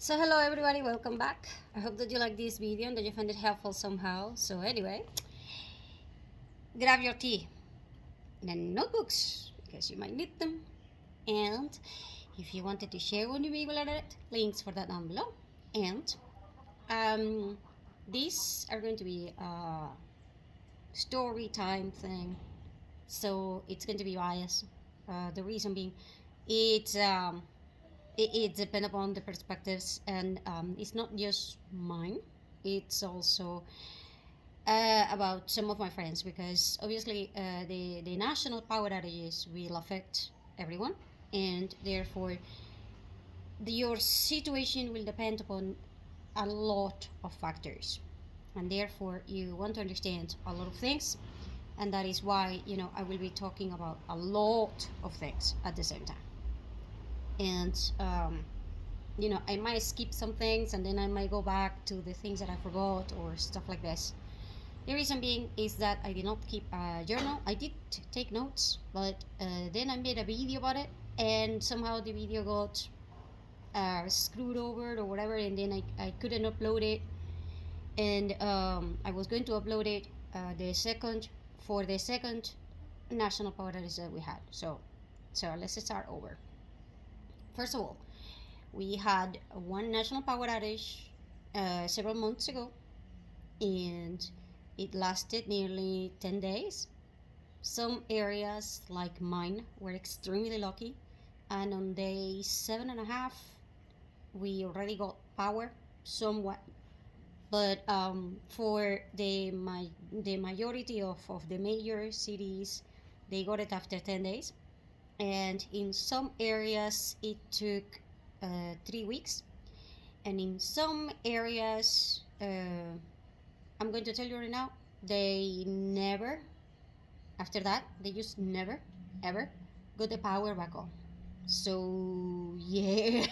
So hello everybody, welcome back. I hope that you like this video and that you find it helpful somehow. So anyway, grab your tea and notebooks because you might need them. And if you wanted to share one, you may will edit links for that down below. And these are going to be a story time thing, so it's going to be biased. The reason being, it depends upon the perspectives, and it's not just mine. It's also about some of my friends, because obviously the national power outages will affect everyone, and therefore your situation will depend upon a lot of factors, and therefore you want to understand a lot of things, and that is why I will be talking about a lot of things at the same time. And I might skip some things, and then I might go back to the things that I forgot or stuff like this. The reason being is that I did not keep a journal. I did take notes, but then I made a video about it, and somehow the video got screwed over or whatever, and then I couldn't upload it. And I was going to upload it the second national power outage that we had. So let's start over. First of all, we had one national power outage several months ago, and it lasted nearly 10 days. Some areas, like mine, were extremely lucky, and on day 7.5, we already got power somewhat. But for the majority of the major cities, they got it after 10 days. And in some areas, it took 3 weeks. And in some areas, I'm going to tell you right now, they never, after that, they just never, ever got the power back on. So, yeah.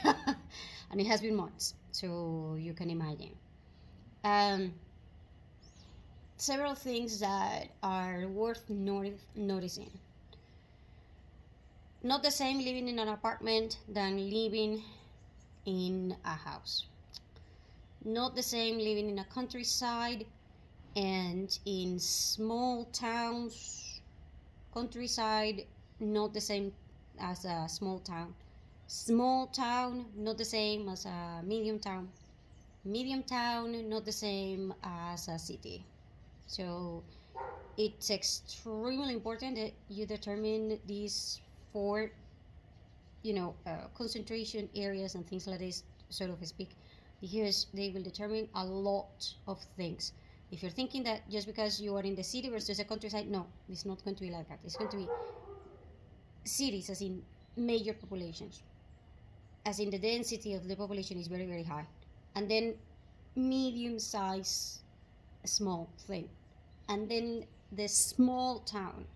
And it has been months, so you can imagine. Several things that are worth noticing. Not the same living in an apartment than living in a house. Not the same living in a countryside and in small towns. Countryside, not the same as a small town. Small town, not the same as a medium town. Medium town, not the same as a city. So it's extremely important that you determine these four concentration areas and things like this, sort of speak, because they will determine a lot of things. If you're thinking that just because you are in the city versus a countryside, no, it's not going to be like that. It's going to be cities, as in major populations, as in the density of the population is very, very high, and then medium size, small thing, and then the small town,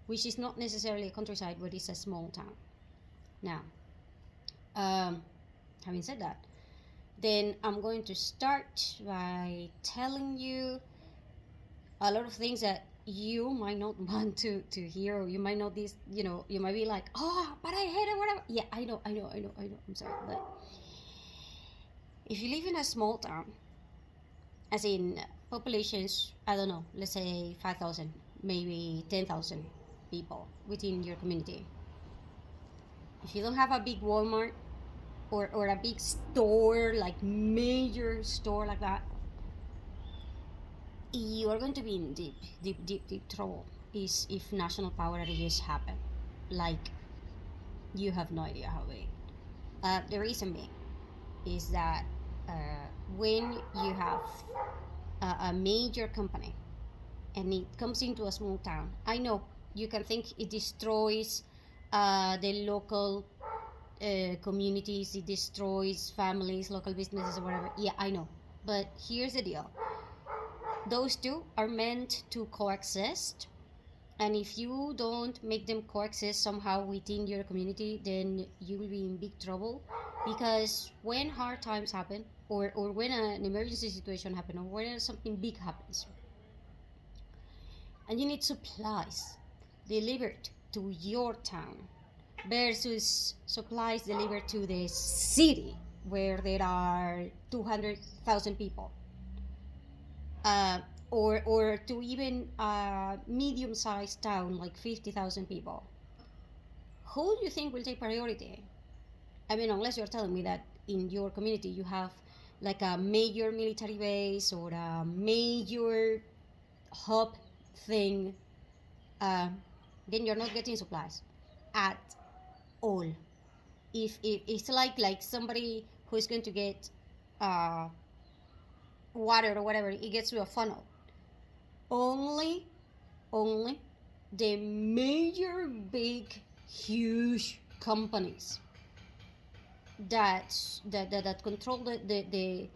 which is not necessarily a countryside, but it's a small town. Now, having said that, then I'm going to start by telling you a lot of things that you might not want to hear, or you might not you might be like, oh, but I hate it, whatever. Yeah, I know, I'm sorry, but if you live in a small town, as in populations, I don't know, let's say 5,000, maybe 10,000 people within your community. If you don't have a big Walmart or a big store, like major store like that, you are going to be in deep trouble if national power outages happen. Like, you have no idea how big. The reason being is that when you have a major company and it comes into a small town, I know you can think it destroys the local communities, it destroys families, local businesses, or whatever. Yeah, I know. But here's the deal. Those two are meant to coexist. And if you don't make them coexist somehow within your community, then you will be in big trouble. Because when hard times happen, or when an emergency situation happens, or when something big happens, and you need supplies delivered to your town versus supplies delivered to the city where there are 200,000 people, uh, or to even a medium-sized town like 50,000 people, who do you think will take priority? I mean, unless you're telling me that in your community you have like a major military base or a major hub thing, uh, then you're not getting supplies at all. If it's like somebody who is going to get uh, water or whatever, it gets through a funnel. Only the major big huge companies that control the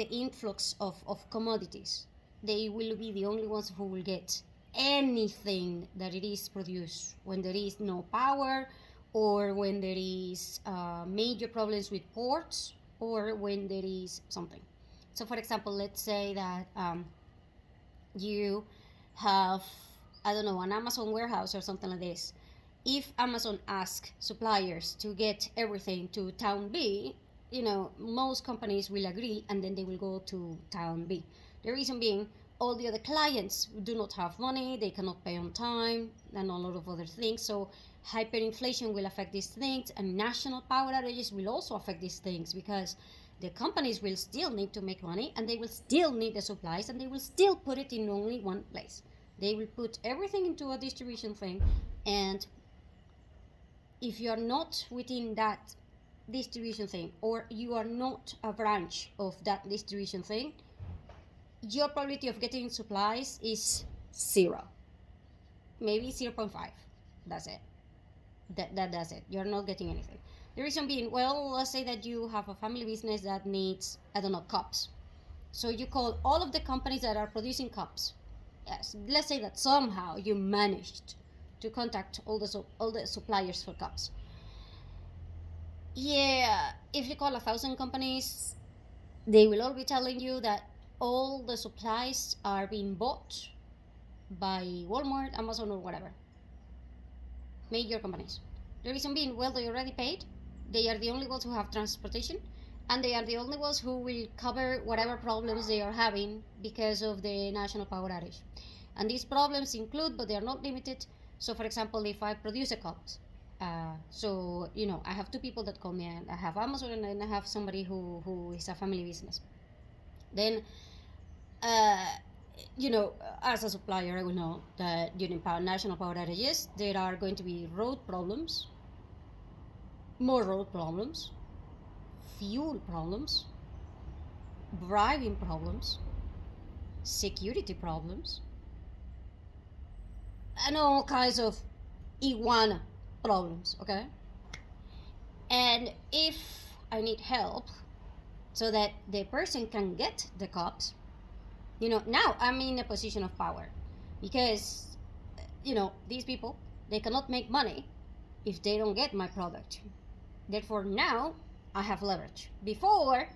influx of commodities, they will be the only ones who will get anything that it is produced when there is no power, or when there is major problems with ports, or when there is something. So for example, let's say that you have, I don't know, an Amazon warehouse or something like this. If Amazon asks suppliers to get everything to town B, most companies will agree, and then they will go to town B. The reason being, all the other clients do not have money, they cannot pay on time, and a lot of other things. So hyperinflation will affect these things, and national power outages will also affect these things, because the companies will still need to make money, and they will still need the supplies, and they will still put it in only one place. They will put everything into a distribution thing, and if you are not within that distribution thing, or you are not a branch of that distribution thing, your probability of getting supplies is 0, maybe 0.5. That's it. That's it. You're not getting anything. The reason being, well, let's say that you have a family business that needs, I don't know, cups. So you call all of the companies that are producing cups. Yes, let's say that somehow you managed to contact all the suppliers for cups. Yeah, if you call 1,000 companies, they will all be telling you that all the supplies are being bought by Walmart, Amazon, or whatever. Major companies. The reason being, well, they already paid. They are the only ones who have transportation, and they are the only ones who will cover whatever problems they are having because of the national power outage. And these problems include, but they are not limited. So, for example, if I produce a cup, I have two people that call me, and I have Amazon, and I have somebody who is a family business. Then, uh, as a supplier, I will know that during national power outages, there are going to be road problems, more road problems, fuel problems, driving problems, security problems, and all kinds of iguana problems, okay? And if I need help so that the person can get the cups, now I'm in a position of power, because, these people, they cannot make money if they don't get my product. Therefore, now I have leverage. Before,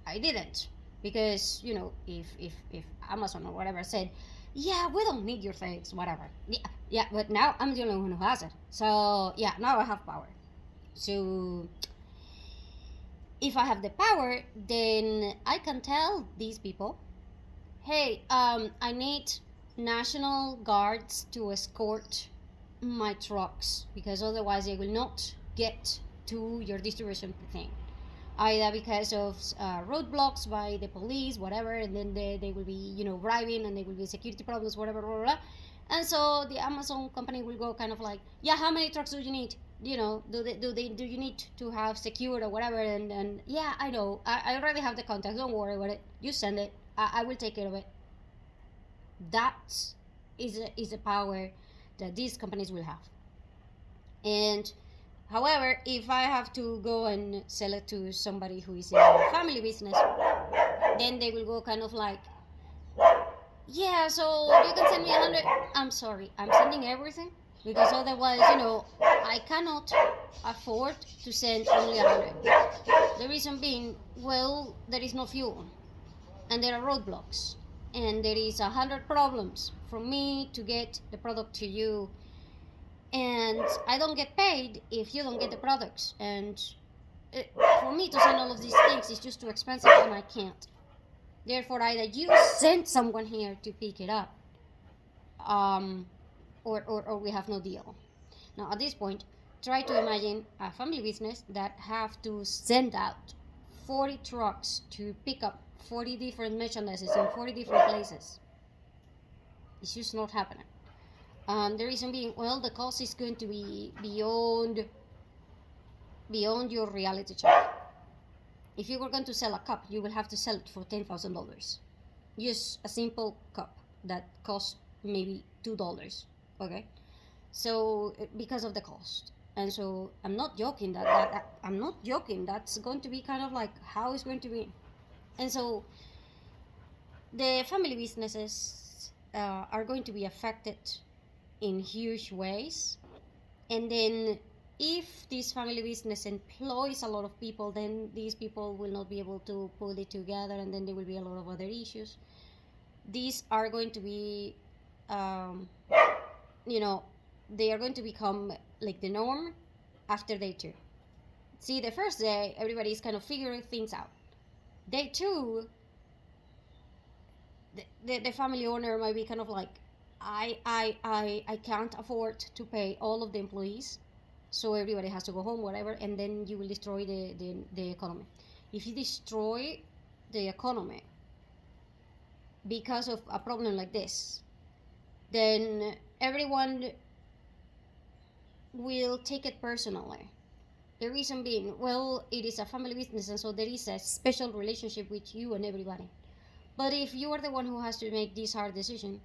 I didn't, because, if Amazon or whatever said, yeah, we don't need your things, whatever. Yeah, but now I'm the only one who has it. So, yeah, now I have power. So, if I have the power, then I can tell these people, hey, I need national guards to escort my trucks, because otherwise they will not get to your distribution thing, either because of roadblocks by the police, whatever, and then they will be, driving, and there will be security problems, whatever, blah, blah, blah. And so the Amazon company will go kind of like, yeah, how many trucks do you need? Do you need to have secured or whatever? And yeah, I know, I already have the contact. Don't worry about it. You send it. I will take care of it. That is a power that these companies will have. And however, if I have to go and sell it to somebody who is in a family business, then they will go kind of like, yeah, so you can send me 100. I'm sorry, I'm sending everything, because otherwise, I cannot afford to send only 100. The reason being, well, there is no fuel, and there are roadblocks, and there is 100 problems for me to get the product to you, and I don't get paid if you don't get the products. And for me to send all of these things is just too expensive and I can't. Therefore, either you send someone here to pick it up, um, or we have no deal. Now, at this point, try to imagine a family business that have to send out 40 trucks to pick up 40 different merchandises in 40 different places. It's just not happening. The reason being, well, the cost is going to be beyond your reality check. If you were going to sell a cup, you will have to sell it for $10,000. Just a simple cup that costs maybe $2. Okay, so because of the cost, and so I'm not joking I'm not joking. That's going to be kind of like how it's going to be, and so the family businesses are going to be affected in huge ways. And then if this family business employs a lot of people, then these people will not be able to put it together, and then there will be a lot of other issues. These are going to be you know, they are going to become like the norm after day two. See, the first day everybody is kind of figuring things out. Day two, the family owner might be kind of like, I can't afford to pay all of the employees, so everybody has to go home, whatever, and then you will destroy the economy. If you destroy the economy because of a problem like this, then everyone will take it personally. The reason being, well, it is a family business, and so there is a special relationship with you and everybody. But if you are the one who has to make this hard decision,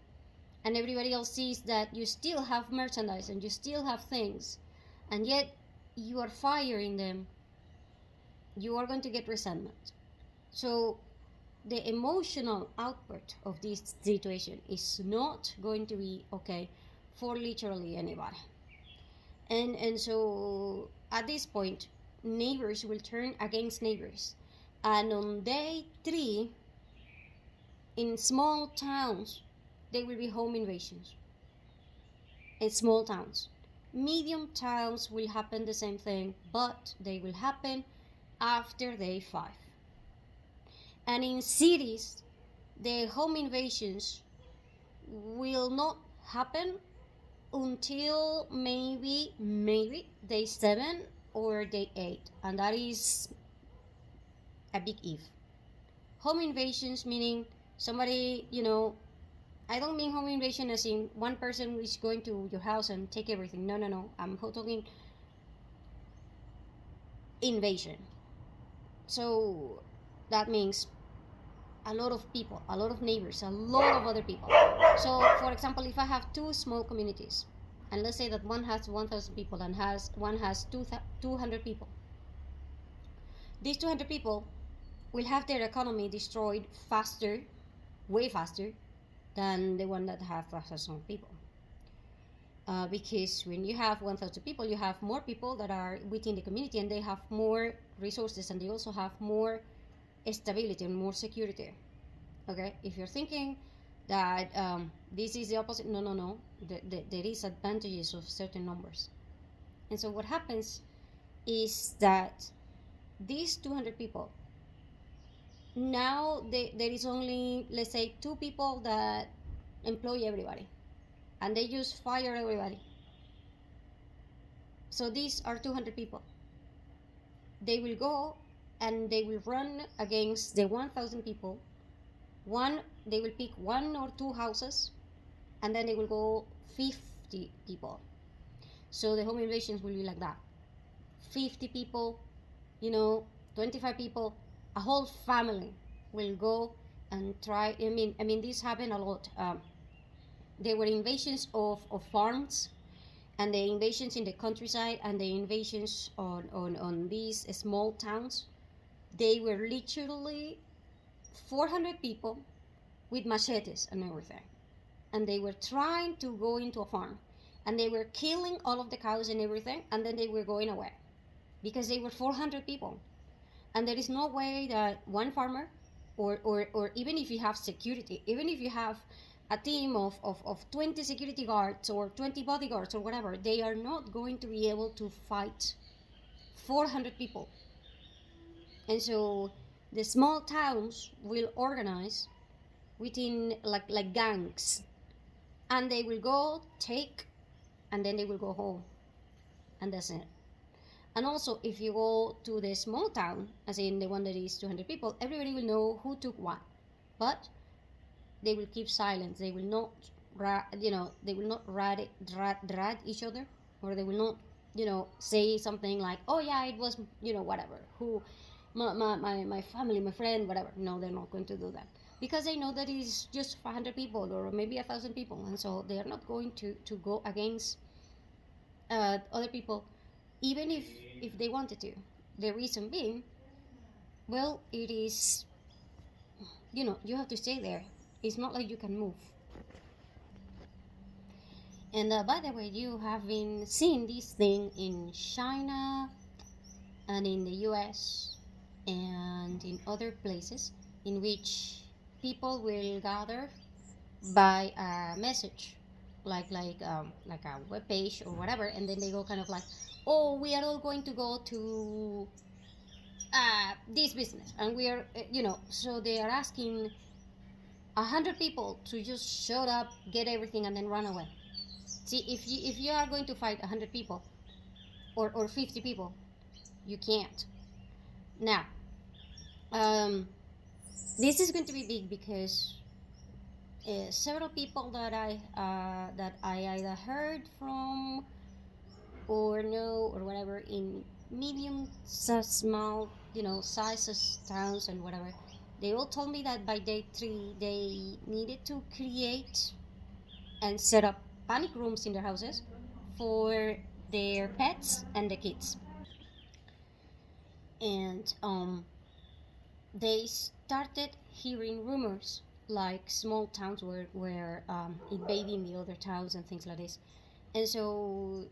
and everybody else sees that you still have merchandise and you still have things, and yet you are firing them, you are going to get resentment. So the emotional output of this situation is not going to be okay for literally anybody. And so at this point, neighbors will turn against neighbors. And on day three, in small towns, there will be home invasions. In small towns. Medium towns will happen the same thing, but they will happen after day 5. And in cities, the home invasions will not happen until maybe day 7 or day 8, and that is a big if. Home invasions meaning somebody, I don't mean home invasion as in one person is going to your house and take everything. No. I'm talking invasion. So that means a lot of people, a lot of neighbors, a lot of other people. So, for example, if I have 2 small communities, and let's say that one has 1,000 people and one has 200 people, these 200 people will have their economy destroyed faster, way faster, than the one that have 1,000 people. Because when you have 1,000 people, you have more people that are within the community, and they have more resources, and they also have more stability and more security. Okay, if you're thinking that this is the opposite, no. There is advantages of certain numbers. And so what happens is that these 200 people, now there is only, let's say, 2 people that employ everybody, and they just fire everybody. So these are 200 people. They will go and they will run against the 1,000 people. They will pick 1 or 2 houses, and then they will go 50 people. So the home invasions will be like that. 50 people, 25 people, a whole family will go and try. I mean, this happened a lot. There were invasions of farms, and the invasions in the countryside, and the invasions on these small towns. They were literally 400 people with machetes and everything, and they were trying to go into a farm, and they were killing all of the cows and everything, and then they were going away because they were 400 people. And there is no way that one farmer, or even if you have security, even if you have a team of 20 security guards or 20 bodyguards or whatever, they are not going to be able to fight 400 people. And so the small towns will organize within like gangs, and they will go take, and then they will go home, and that's it. And also, if you go to the small town, as in the one that is 200 people, everybody will know who took what, but they will keep silence. They will not, they will not drag each other, or they will not, say something like, "Oh yeah, it was, whatever, who, my family, my friend, whatever." No, they're not going to do that because they know that it's just 500 people or maybe 1,000 people, and so they are not going to go against other people, even if they wanted to. The reason being, well, it is, you have to stay there. It's not like you can move. And by the way, you have been seeing this thing in China and in the US and in other places in which people will gather by a message, like a web page or whatever, and then they go kind of like, "Oh, we are all going to go to this business," and we are, so they are asking 100 people to just shut up, get everything, and then run away. See, if you are going to fight 100 people or 50 people, you can't. Now, um, this is going to be big because several people that I either heard from or know or whatever in medium, small, sizes towns and whatever, they all told me that by day 3 they needed to create and set up panic rooms in their houses for their pets and the kids. And they started hearing rumors like small towns were invading the other towns and things like this. And so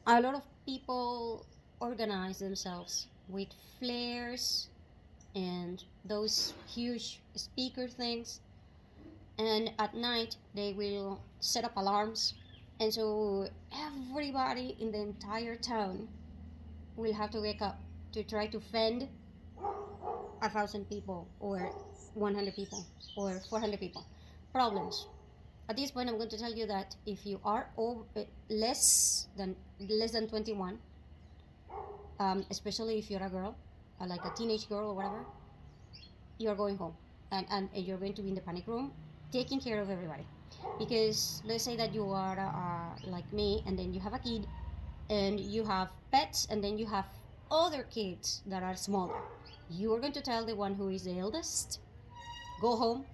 a lot of people organize themselves with flares and those huge speaker things, and at night they will set up alarms, and so everybody in the entire town will have to wake up to try to fend 1,000 people or 100 people or 400 people. Problems. At this point, I'm going to tell you that if you are less than 21, especially if you're a girl, like a teenage girl or whatever, you're going home, and you're going to be in the panic room, taking care of everybody. Because let's say that you are like me, and then you have a kid, and you have pets, and then you have other kids that are smaller. You are going to tell the one who is the eldest, go home,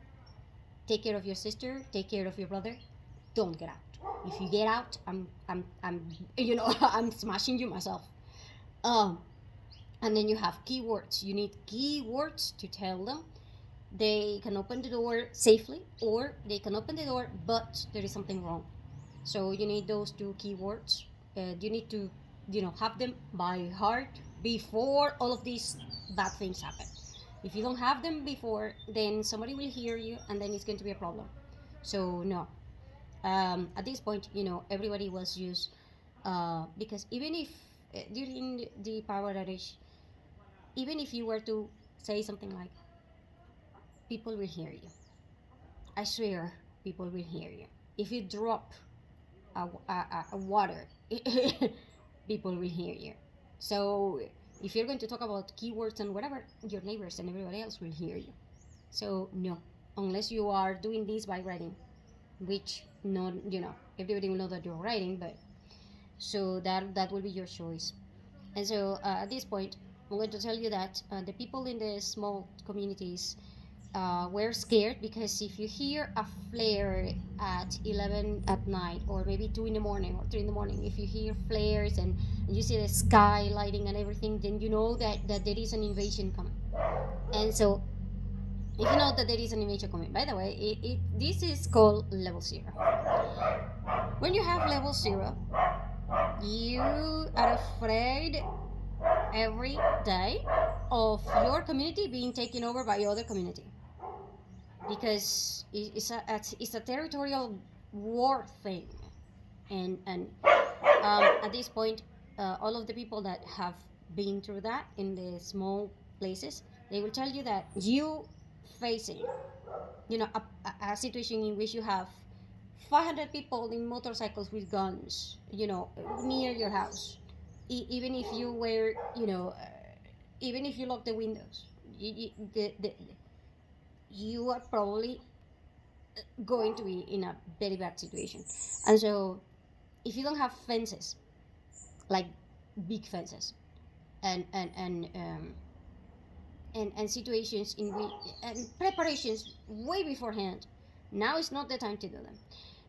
take care of your sister, take care of your brother, don't get out. If you get out, I'm I'm smashing you myself. Um, and then you have keywords. You need keywords to tell them they can open the door safely, or they can open the door but there is something wrong. So you need those two keywords. You need to have them by heart before all of these bad things happen. If you don't have them before, then somebody will hear you, and then it's going to be a problem. So no, at this point, everybody was used, because even if during the power outage, even if you were to say something like, people will hear you. I swear, people will hear you. If you drop a water, people will hear you. So if you're going to talk about keywords and whatever, your neighbors and everybody else will hear you. So no, unless you are doing this by writing, which not everybody will know that you're writing, but so that will be your choice. And so at this point, I'm going to tell you that the people in the small communities were scared, because if you hear a flare at 11 at night, or maybe 2 in the morning or 3 in the morning, if you hear flares and you see the sky lighting and everything, then you know that there is an invasion coming. And so if you know that there is an invasion coming, by the way, this is called level 0. When you have level 0, you are afraid every day of your community being taken over by other community, because it's a territorial war thing. And at this point, all of the people that have been through that in the small places, they will tell you that you facing, a situation in which you have 500 people in motorcycles with guns, near your house. Even if you were, even if you lock the windows, you are probably going to be in a very bad situation. And so, if you don't have fences, like big fences, and and and um, and situations in which and preparations way beforehand, now is not the time to do them.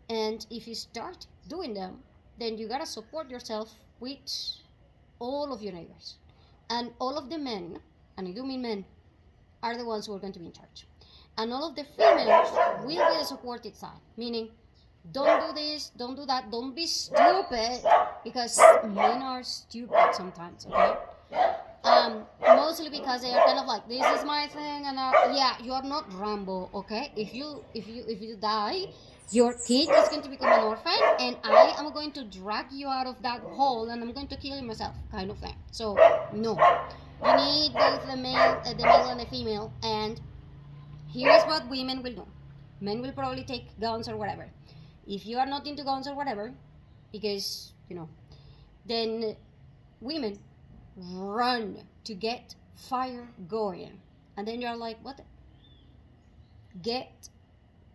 And if you start doing them, then you gotta support yourself with all of your neighbors, and all of the men, and I do mean men, are the ones who are going to be in charge. And all of the females will be the supported side, meaning don't do this, don't do that, don't be stupid, because men are stupid sometimes, okay? Mostly because they are kind of like, this is my thing, and yeah, you are not Rambo, okay? If you die, your kid is going to become an orphan, and I am going to drag you out of that hole, and I'm going to kill you myself, kind of thing. So no, you need both the male and the female, and here is what women will do. Men will probably take guns or whatever. If you are not into guns or whatever, because then women run to get fire going. And then you're like, what? Get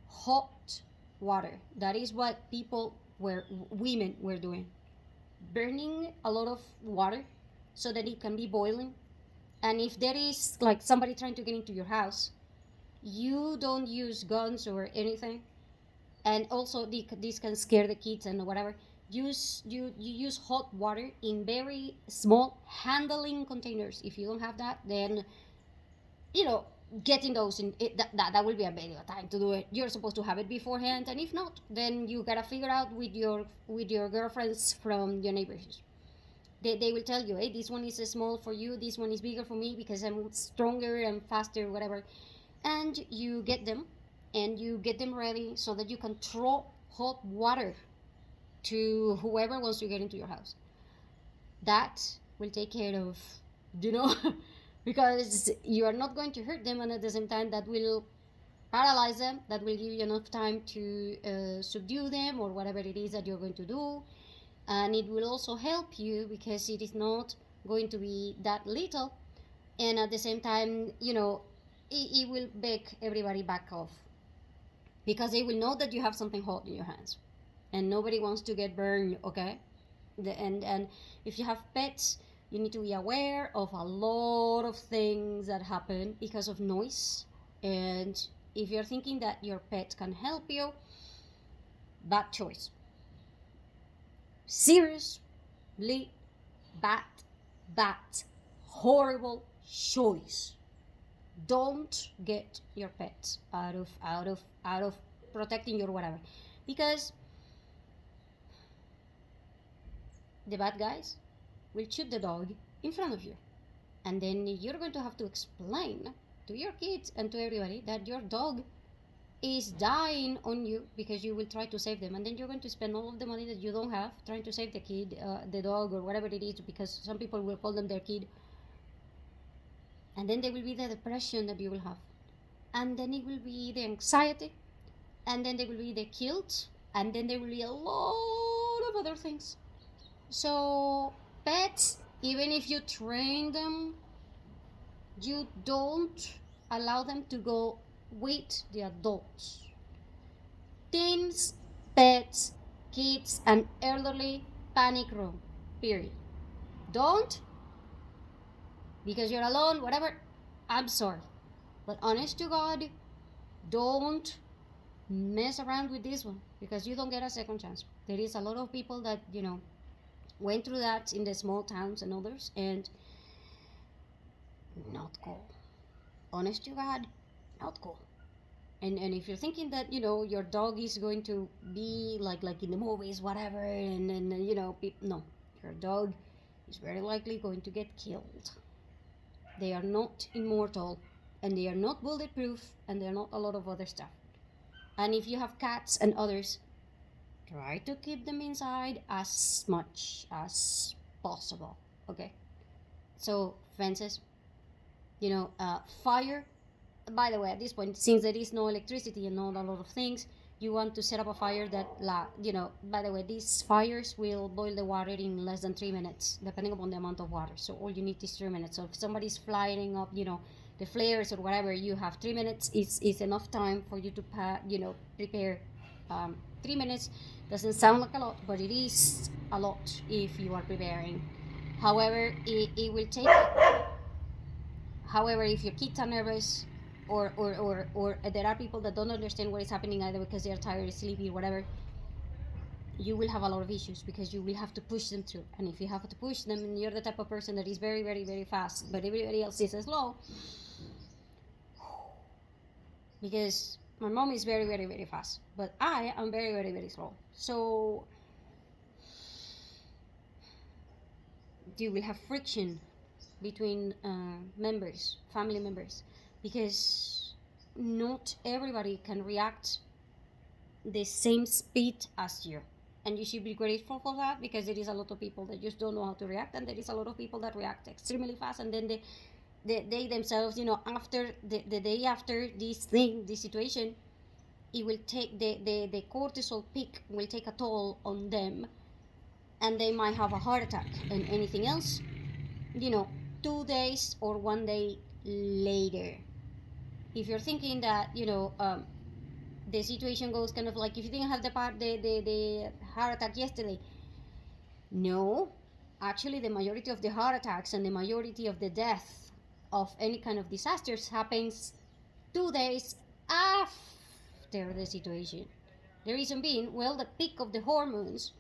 hot water. That is what women were doing. Burning a lot of water so that it can be boiling. And if there is like somebody trying to get into your house, you don't use guns or anything. And also, this can scare the kids and whatever. You use hot water in very small handling containers. If you don't have that, then you know getting those in that will be a better time to do it. You're supposed to have it beforehand, and if not, then you gotta figure out with your girlfriends from your neighborhood. They will tell you, hey, this one is small for you, this one is bigger for me because I'm stronger and faster, whatever. And you get them, and you get them ready so that you can throw hot water to whoever wants to get into your house. That will take care of, you know, because you are not going to hurt them, and at the same time, that will paralyze them. That will give you enough time to subdue them or whatever it is that you're going to do. And it will also help you because it is not going to be that little. And at the same time, it will make everybody back off because they will know that you have something hot in your hands, and nobody wants to get burned, okay? And if you have pets, you need to be aware of a lot of things that happen because of noise. And if you're thinking that your pet can help you, bad choice. Seriously, bad, horrible choice. Don't get your pets out of protecting your whatever, because the bad guys will shoot the dog in front of you, and then you're going to have to explain to your kids and to everybody that your dog is dying on you because you will try to save them, and then you're going to spend all of the money that you don't have trying to save the kid, the dog, or whatever it is, because some people will call them their kid. And then there will be the depression that you will have, and then it will be the anxiety, and then there will be the guilt, and then there will be a lot of other things. So pets, even if you train them, you don't allow them to go with the adults. Teens, pets, kids, and elderly, panic room, period. Don't, because you're alone, whatever. I'm sorry, but honest to God, don't mess around with this one because you don't get a second chance. There is a lot of people that went through that in the small towns and others, and not cool. Honest to God, not cool. And if you're thinking that your dog is going to be like in the movies, whatever, and no, your dog is very likely going to get killed. They are not immortal, and they are not bulletproof, and they're not a lot of other stuff. And if you have cats and others, try to keep them inside as much as possible, okay? So fences, Fire. By the way, at this point, since there is no electricity and not a lot of things, you want to set up a fire that by the way, these fires will boil the water in less than 3 minutes depending upon the amount of water. So all you need is 3 minutes. So if somebody's flying up, the flares or whatever, you have 3 minutes is enough time for you to prepare. 3 minutes doesn't sound like a lot, but it is a lot if you are preparing. However, it will take. However, if your kids are nervous, or there are people that don't understand what is happening either because they are tired, sleepy, whatever, you will have a lot of issues because you will have to push them through. And if you have to push them and you're the type of person that is very, very, very fast, but everybody else is slow, because my mom is very, very, very fast, but I am very, very, very slow. So you will have friction between family members, because not everybody can react the same speed as you. And you should be grateful for that, because there is a lot of people that just don't know how to react, and there is a lot of people that react extremely fast, and then they themselves, after the day after this situation, it will take the cortisol peak will take a toll on them, and they might have a heart attack and anything else, you know 2 days or one day later. If you're thinking that the situation goes kind of like if you didn't have the heart attack yesterday, no, actually the majority of the heart attacks and the majority of the death of any kind of disasters happens 2 days after the situation. The reason being, well, the peak of the hormones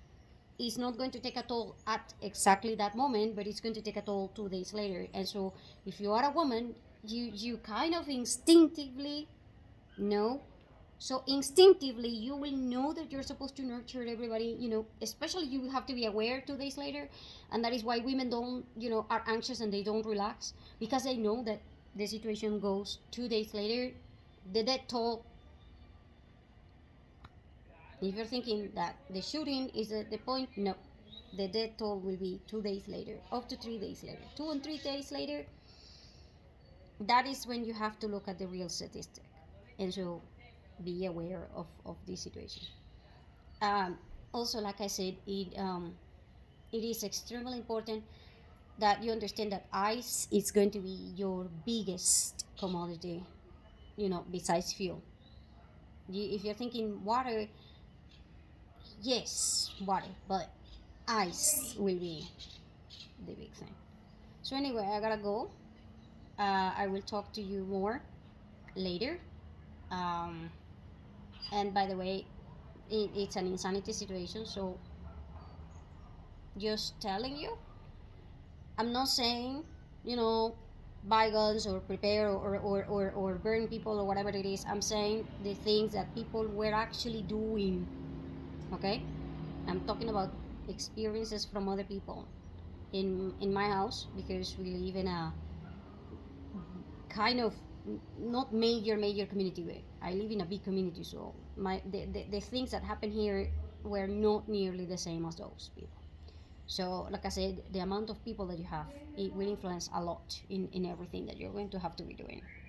is not going to take a toll at exactly that moment, but it's going to take a toll 2 days later. And so, if you are a woman, you kind of instinctively know. So instinctively, you will know that you're supposed to nurture everybody. Especially you have to be aware 2 days later, and that is why women don't, are anxious and they don't relax, because they know that the situation goes 2 days later. The death toll, if you're thinking that the shooting is the point, no. The death toll will be 2 days later, up to 3 days later. 2 and 3 days later, that is when you have to look at the real statistic. And so be aware of this situation. Also, like I said, it is extremely important that you understand that ice is going to be your biggest commodity, besides fuel. If you're thinking water, yes, water, but ice will be the big thing. So anyway, I gotta go. I will talk to you more later. Um, and by the way, it's an insanity situation, so just telling you, I'm not saying, you know, buy guns or prepare or burn people or whatever it is. I'm saying the things that people were actually doing. Okay? I'm talking about experiences from other people in my house, because we live in a kind of not major community, but I live in a big community, so the things that happen here were not nearly the same as those people. So like I said, the amount of people that you have, it will influence a lot in everything that you're going to have to be doing.